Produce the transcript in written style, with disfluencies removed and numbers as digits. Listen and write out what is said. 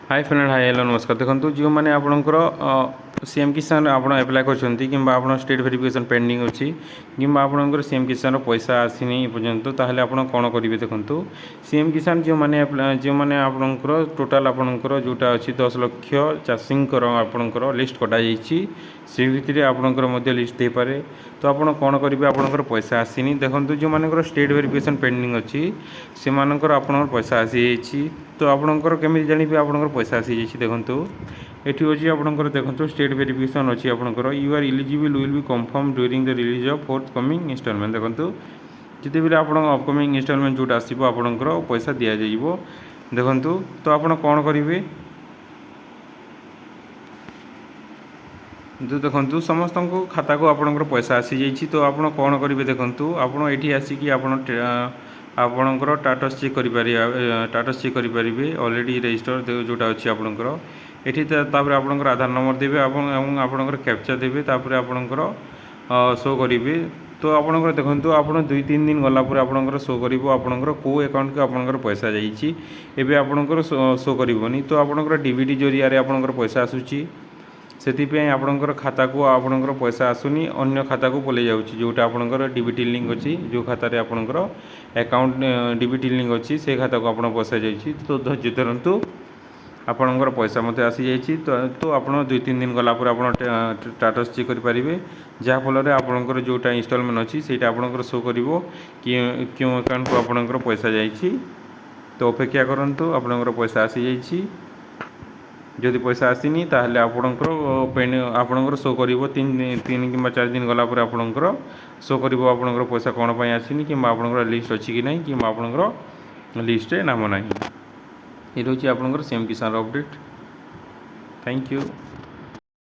Hi friend hi hello नमस्कार। देखो जो मैंने आपणकर सीएम किसान आप एप्लाय कर आप स्टेट वेरिफिकेशन पेंडिंग अच्छी कि आपणकर सीएम किसान पैसा आसीनी पर्यंत ताहले आप कौन करेंगे। देखो सीएम किसान जो मैंने आपणकर टोटाल आपणकर जोटा अच्छी 10 लाख चाषी आपणकर लिस्ट कटा से भितर आपणकर लिस्ट दे पारे। तो आप कौन करेंगे आपणकर पैसा आसीनी। देखो जो मानकर स्टेट वेरिफिकेशन पेंडिंग अच्छी से आपणकर पैसा आसी तो आपणकर केमी जानिबे आपणकर पैसा आसी जाइए। देखो एटी अच्छी आपणकर देखो स्टेट वेरिफिकेशन अच्छी आपणकर you are eligible will be confirm during the release of forthcoming instalment. देखो जिते भी आप अपकमिंग इंस्टॉलमेंट जोटा आसो आपणकर पैसा दि जाइए। देखो तो आप कौन करेंगे जो देखो समस्त को खाता को आपणकर पैसा आसी जाइए। तो आप कौन करेंगे देखो आप ये आसिक आपणकर टाटस चेक करेंगे टाटस चेक करेंगे ऑलरेडी रजिस्टर जोटा अच्छी आपणकर ये आपणकर आधार नंबर देवे आपणकर कैप्चा देवे आपणकर शो करेंगे। तो आपणकर देखो आप 2-3 दिन गलापर आपणकर शो कर आपणकर कौ अकाउंट को आपणकर पैसा जाइए एवं आपणकर शो करनी। तो आपणकर डीबीटी जरिया आपणकर पैसा आसूची से आपणकर खाता को आपणकर पैसा आसुनी अन्य खाता को पलि जाऊँगी जोटा आपणकर डीबीटी लिंक अच्छी जो खाता आपणकर अकाउंट डीबीटी लिंक अच्छी से खाता को आप पैसा जाइए। तो धैर्य धरतु आपणकर पैसा मत आसी जाइए। तो आप 2-3 दिन गलापर आप स्टाटस चेक करेंगे जहाँफल आपणकर जोटा इंस्टॉलमेंट अच्छी से आपणकर शो कर क्यों अकाउंट को आपणकर पैसा जाइए। तो अपेक्षा करूँ आपणकर पैसा आसी जाइए। जदि पैसा आसीनी ताहले आपणकर शो कर 3 कि 4 दिन गलापर आपणकर शो कर आपणकर पैसा कौन पर आसीनी कि आपणकर लिस्ट अच्छी कि नहीं कि आपणकर लिस्ट नाम ना ये रोचे आपणकर सीएम किसान अपडेट। Thank you.